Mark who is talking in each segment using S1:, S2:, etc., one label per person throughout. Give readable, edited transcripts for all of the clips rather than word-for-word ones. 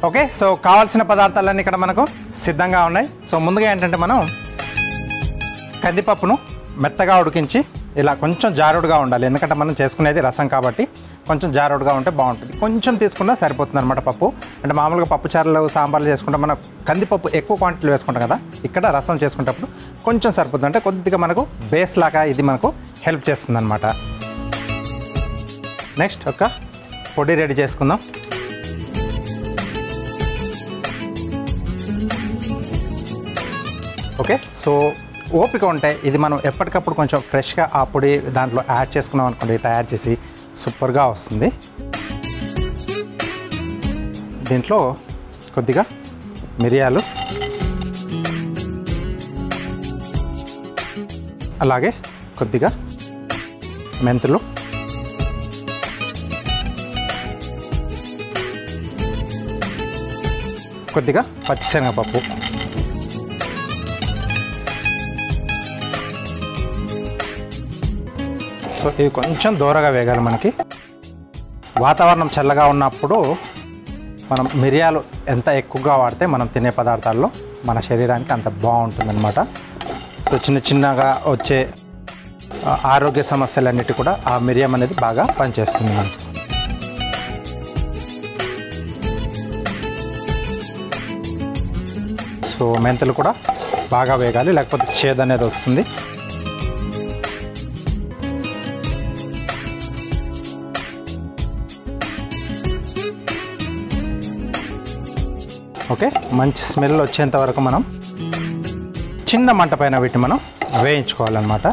S1: Okay, so కావాల్సిన పదార్థాలన్నీ ఇక్కడ మనకు సిద్ధంగా ఉన్నాయి. సో ముందుగా ఏంటంటే మనం కందిపప్పును మెత్తగా ఉడికించి ఇలా కొంచెం జారుడుగా ఉండాలి, ఎందుకంటే మనం చేసుకునేది రసం కాబట్టి కొంచెం జారుడుగా ఉంటే బాగుంటుంది. కొంచెం తీసుకున్నా సరిపోతుంది అనమాట పప్పు. అంటే మామూలుగా పప్పు చారులు సాంబార్లు చేసుకుంటే మనం కందిపప్పు ఎక్కువ క్వాంటిటీలో వేసుకుంటాం కదా, ఇక్కడ రసం చేసుకునేటప్పుడు కొంచెం సరిపోతుంది. అంటే కొద్దిగా మనకు బేస్ లాగా ఇది మనకు హెల్ప్ చేస్తుంది అనమాట. నెక్స్ట్ ఒక పొడి రెడీ చేసుకుందాం. ఓకే, సో ఓపిక ఉంటే ఇది మనం ఎప్పటికప్పుడు కొంచెం ఫ్రెష్గా ఆ పొడి దాంట్లో యాడ్ చేసుకున్నాం అనుకోండి, తయారు చేసి సూపర్గా వస్తుంది. దీంట్లో కొద్దిగా మిరియాలు, అలాగే కొద్దిగా మెంతులు, కొద్దిగా పచ్చిశనగపప్పు, సో ఇవి కొంచెం దూరగా వేగాలి. మనకి వాతావరణం చల్లగా ఉన్నప్పుడు మనం మిరియాలు ఎంత ఎక్కువగా వాడితే మనం తినే పదార్థాల్లో మన శరీరానికి అంత బాగుంటుందన్నమాట. సో చిన్న చిన్నగా వచ్చే ఆరోగ్య సమస్యలన్నిటి కూడా ఆ మిరియం అనేది బాగా పనిచేస్తుంది మనకు. సో మెంతులు కూడా బాగా వేగాలి, లేకపోతే చేదు అనేది వస్తుంది. ఓకే, మంచి స్మెల్ వచ్చేంత వరకు మనం చిన్న మంట పైన వీటిని మనం వేయించుకోవాలన్నమాట.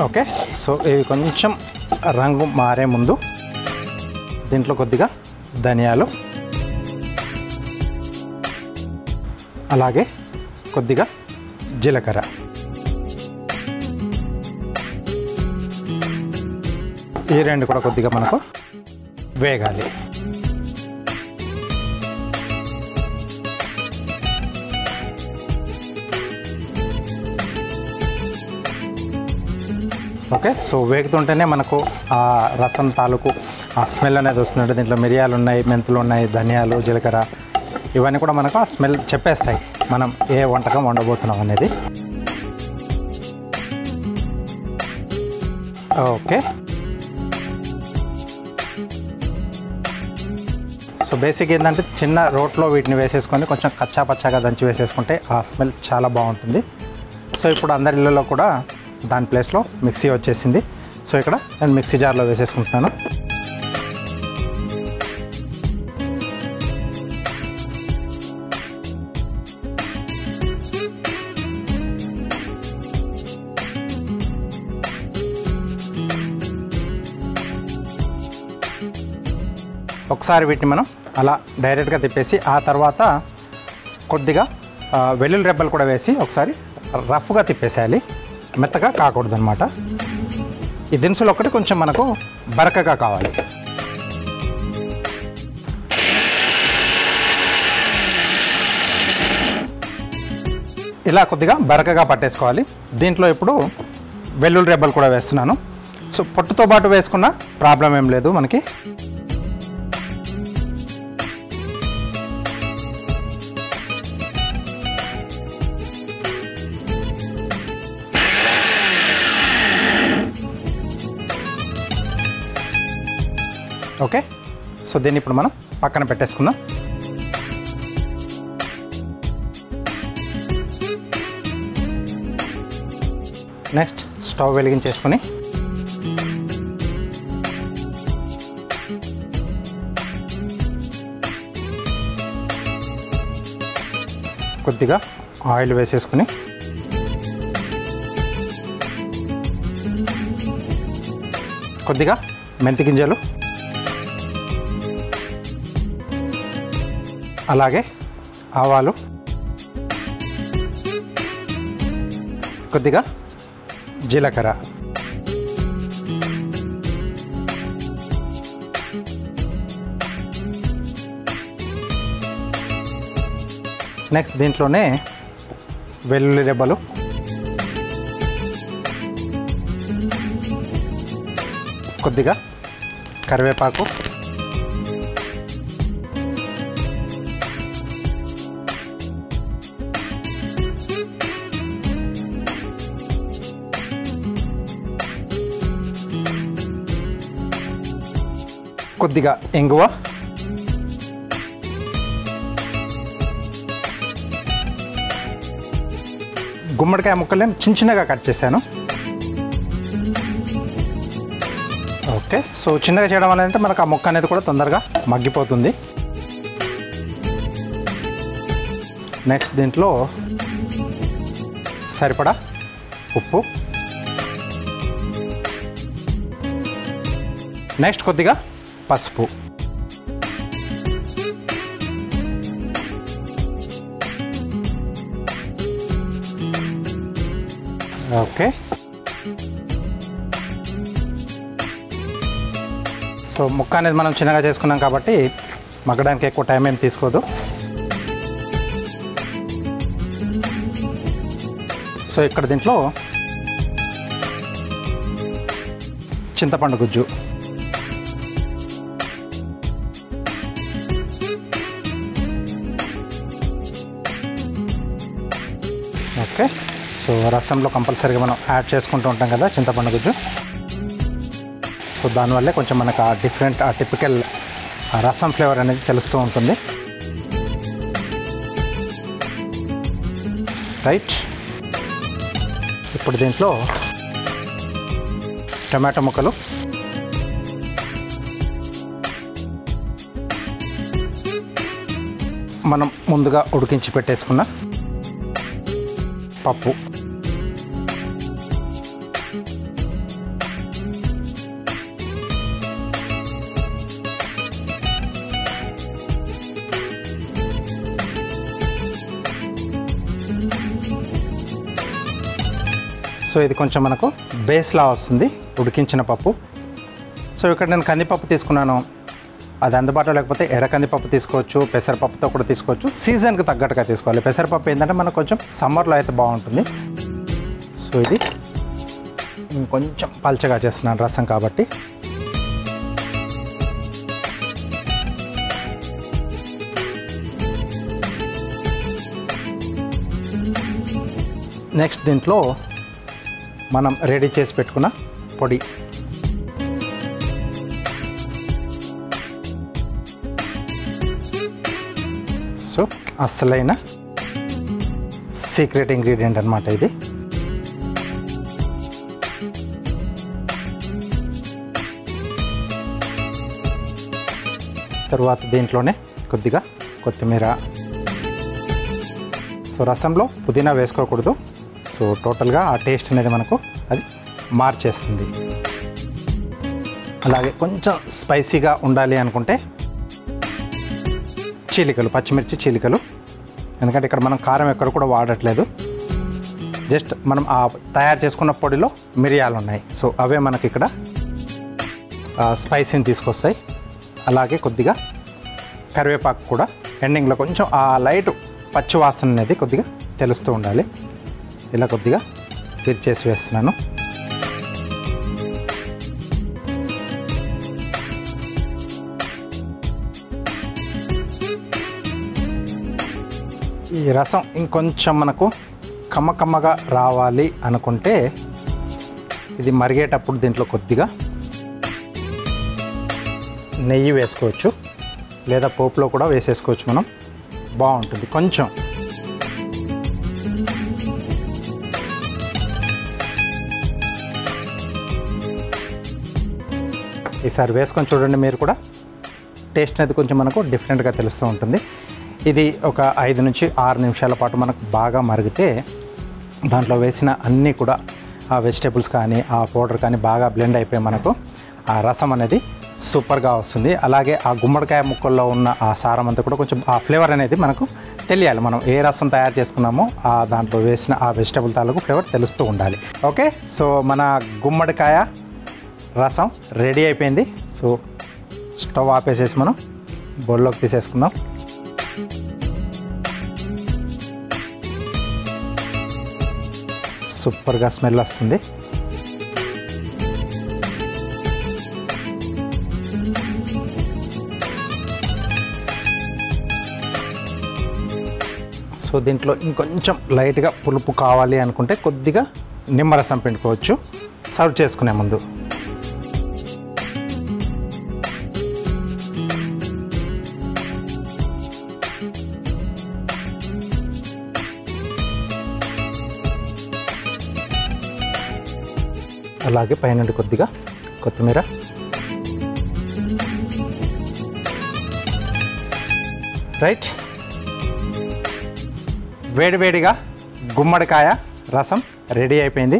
S1: ఓకే, సో ఇవి కొంచెం రంగు మారే ముందు దీంట్లో కొద్దిగా ధనియాలు, అలాగే కొద్దిగా జీలకర్ర, ఈ రెండు కూడా కొద్దిగా మనకు వేగాలి. ఓకే, సో వేగుతుంటేనే మనకు ఆ రసం తాలూకు ఆ స్మెల్ అనేది వస్తుందంటే దీంట్లో మిరియాలు ఉన్నాయి, మెంతులు ఉన్నాయి, ధనియాలు, జీలకర్ర ఇవన్నీ కూడా మనకు ఆ స్మెల్ చెప్పేస్తాయి మనం ఏ వంటకం వండబోతున్నాం అనేది. ఓకే, సో బేసిక్ ఏంటంటే చిన్న రోట్లో వీటిని వేసేసుకొని కొంచెం కచ్చా పచ్చాగా దంచి వేసేసుకుంటే ఆ స్మెల్ చాలా బాగుంటుంది. సో ఇప్పుడు అందరి ఇళ్ళలో కూడా దాని ప్లేస్లో మిక్సీ వచ్చేసింది. సో ఇక్కడ నేను మిక్సీ జార్లో వేసేసుకుంటున్నాను. ఒకసారి వీటిని మనం అలా డైరెక్ట్గా తిప్పేసి ఆ తర్వాత కొద్దిగా వెల్లుల్లి రెబ్బలు కూడా వేసి ఒకసారి రఫ్గా తిప్పేసేయాలి, మెత్తగా కాకూడదు అనమాట. ఈ దినుసులు ఒకటి కొంచెం మనకు బరకగా కావాలి. ఇలా కొద్దిగా బరకగా పట్టేసుకోవాలి. దీంట్లో ఇప్పుడు వెల్లుల్లి రెబ్బలు కూడా వేస్తున్నాను. సో పొట్టుతో పాటు వేసుకున్న ప్రాబ్లం ఏం లేదు మనకి. ఓకే, సో దీన్ని ఇప్పుడు మనం పక్కన పెట్టేసుకుందాం. నెక్స్ట్ స్టవ్ వెలిగించేసుకొని కొద్దిగా ఆయిల్ వేసేసుకుని కొద్దిగా మెంతి గింజలు, అలాగే ఆవాలు, కొద్దిగా జీలకర్ర, నెక్స్ట్ దీంట్లోనే వెల్లుల్లి రెబ్బలు, కొద్దిగా కరివేపాకు, కొద్దిగా ఇంగువ, గుమ్మడికాయ ముక్కలను చిన్న చిన్నగా కట్ చేశాను. ఓకే, సో చిన్నగా చేయడం వల్ల అంటే మనకు ఆ ముక్క అనేది కూడా తొందరగా మగ్గిపోతుంది. నెక్స్ట్ దీంట్లో సరిపడా ఉప్పు, నెక్స్ట్ కొద్దిగా పసుపు, ఓకే. సో ముక్క అనేది మనం చిన్నగా చేసుకున్నాం కాబట్టి మగ్గడానికి ఎక్కువ టైం ఏం తీసుకోదు. సో ఇక్కడ దీంట్లో చింతపండు గుజ్జు, ఓకే. సో రసంలో కంపల్సరీగా మనం యాడ్ చేసుకుంటూ ఉంటాం కదా చింతపండు గుజ్జు. సో దానివల్లే కొంచెం మనకు ఆ డిఫరెంట్ ఆ టిపికల్ రసం ఫ్లేవర్ అనేది తెలుస్తూ ఉంటుంది. రైట్, ఇప్పుడు దీంట్లో టమాటో ముక్కలు, మనం ముందుగా ఉడికించి పెట్టేసుకున్న పప్పు, సో ఇది కొంచెం మనకు బేస్లా వస్తుంది ఉడికించిన పప్పు. సో ఇక్కడ నేను కందిపప్పు తీసుకున్నాను. అది అందుబాటులో లేకపోతే ఎర్ర కందిపప్పు తీసుకోవచ్చు, పెసరపప్పుతో కూడా తీసుకోవచ్చు. సీజన్కి తగ్గట్టుగా తీసుకోవాలి. పెసరపప్పు ఏంటంటే మనకు కొంచెం సమ్మర్లో అయితే బాగుంటుంది. సో ఇది కొంచెం పల్చగా చేస్తున్నాను రసం కాబట్టి. నెక్స్ట్ దీంట్లో మనం రెడీ చేసి పెట్టుకున్న పొడి, సో అసలైన సీక్రెట్ ఇంగ్రీడియంట్ అన్నమాట ఇది. తరువాత దీంట్లోనే కొద్దిగా కొత్తిమీర. సో రసంలో పుదీనా వేసుకోకూడదు. సో టోటల్గా ఆ టేస్ట్ అనేది మనకు అది మార్చేస్తుంది. అలాగే కొంచెం స్పైసీగా ఉండాలి అనుకుంటే చీలికలు, పచ్చిమిర్చి చీలికలు. ఎందుకంటే ఇక్కడ మనం కారం ఎక్కడ కూడా వాడట్లేదు. జస్ట్ మనం ఆ తయారు చేసుకున్న పొడిలో మిరియాలు ఉన్నాయి. సో అవే మనకి ఇక్కడ స్పైసీని తీసుకొస్తాయి. అలాగే కొద్దిగా కరివేపాకు కూడా ఎండింగ్లో కొంచెం ఆ లైట్ పచ్చి వాసన అనేది కొద్దిగా తెలుస్తూ ఉండాలి. ఇలా కొద్దిగా తీర్చేసి వేస్తున్నాను. ఈ రసం ఇంకొంచెం మనకు కమ్మకమ్మగా రావాలి అనుకుంటే ఇది మరిగేటప్పుడు దీంట్లో కొద్దిగా నెయ్యి వేసుకోవచ్చు, లేదా పోపులో కూడా వేసేసుకోవచ్చు. మనం బాగుంటుంది. కొంచెం ఈసారి వేసుకొని చూడండి మీరు కూడా. టేస్ట్ అనేది కొంచెం మనకు డిఫరెంట్గా తెలుస్తూ ఉంటుంది. ఇది ఒక 5 నుంచి 6 నిమిషాల పాటు మనకు బాగా మరిగితే దాంట్లో వేసిన అన్నీ కూడా ఆ వెజిటేబుల్స్ కానీ ఆ పౌడర్ కానీ బాగా బ్లెండ్ అయిపోయి మనకు ఆ రసం అనేది సూపర్గా వస్తుంది. అలాగే ఆ గుమ్మడికాయ ముక్కల్లో ఉన్న ఆ సారం అంతా కూడా కొంచెం ఆ ఫ్లేవర్ అనేది మనకు తెలియాలి. మనం ఏ రసం తయారు చేసుకున్నామో ఆ దాంట్లో వేసిన ఆ వెజిటేబుల్ తాలూకు ఫ్లేవర్ తెలుస్తూ ఉండాలి. ఓకే, సో మన గుమ్మడికాయ రసం రెడీ అయిపోయింది. సో స్టవ్ ఆపేసేసి మనం బౌల్లోకి తీసేసుకుందాం. సూపర్గా స్మెల్ వస్తుంది. సో దీంట్లో ఇంకొంచెం లైట్గా పులుపు కావాలి అనుకుంటే కొద్దిగా నిమ్మరసం పిండుకోవచ్చు సర్వ్ చేసుకునే ముందు. అలాగే పైనుండి కొద్దిగా కొత్తిమీర. రైట్, వేడివేడిగా గుమ్మడికాయ రసం రెడీ అయిపోయింది.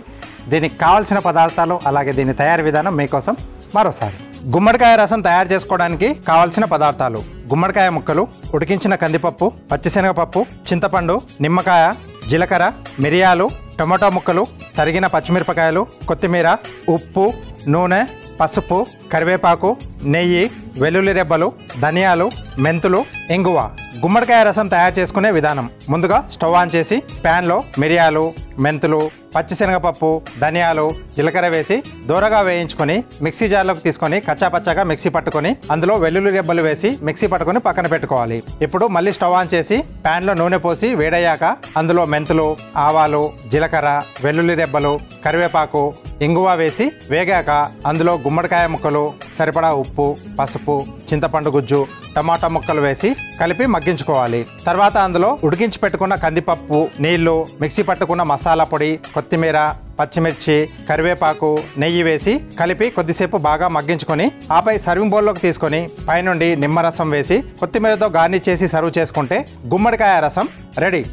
S1: దీనికి కావాల్సిన పదార్థాలు అలాగే దీని తయారీ విధానం మీకోసం మరోసారి. గుమ్మడికాయ రసం తయారు చేసుకోవడానికి కావాల్సిన పదార్థాలు: గుమ్మడికాయ ముక్కలు, ఉడికించిన కందిపప్పు, పచ్చిశనగపప్పు, చింతపండు, నిమ్మకాయ, జీలకర్ర, మిరియాలు, టొమాటో ముక్కలు, తరిగిన పచ్చిమిరపకాయలు, కొత్తిమీర, ఉప్పు, నూనె, పసుపు, కరివేపాకు, నెయ్యి, వెల్లుల్లి రెబ్బలు, ధనియాలు, మెంతులు, ఇంగువ. గుమ్మడికాయ రసం తయారు చేసుకునే విధానం: ముందుగా స్టవ్ ఆన్ చేసి ప్యాన్లో మిరియాలు, మెంతులు, పచ్చిశనగపప్పు, ధనియాలు, జీలకర్ర వేసి దోరగా వేయించుకొని మిక్సీ జార్లోకి తీసుకొని కచ్చాపచ్చాగా మిక్సీ పట్టుకొని అందులో వెల్లుల్లి రెబ్బలు వేసి మిక్సీ పట్టుకొని పక్కన పెట్టుకోవాలి. ఇప్పుడు మళ్ళీ స్టవ్ ఆన్ చేసి ప్యాన్లో నూనె పోసి వేడయ్యాక అందులో మెంతులు, ఆవాలు, జీలకర్ర, వెల్లుల్లి రెబ్బలు, కరివేపాకు, ఇంగువ వేసి వేగాక అందులో గుమ్మడికాయ ముక్కలు, సరిపడా ఉప్పు, పసుపు, చింతపండు గుజ్జు, టమాటా ముక్కలు వేసి కలిపి మగ్గించుకోవాలి. తర్వాత అందులో ఉడికించి పెట్టుకున్న కందిపప్పు, నీళ్లు, మిక్సీ పట్టుకున్న మసాలా పొడి, కొత్తిమీర, పచ్చిమిర్చి, కరివేపాకు, నెయ్యి వేసి కలిపి కొద్దిసేపు బాగా మగ్గించుకొని ఆపై సర్వింగ్ బౌల్లోకి తీసుకొని పైనుండి నిమ్మరసం వేసి కొత్తిమీరతో గార్నిష్ చేసి సర్వ్ చేసుకుంటే గుమ్మడికాయ రసం రెడీ.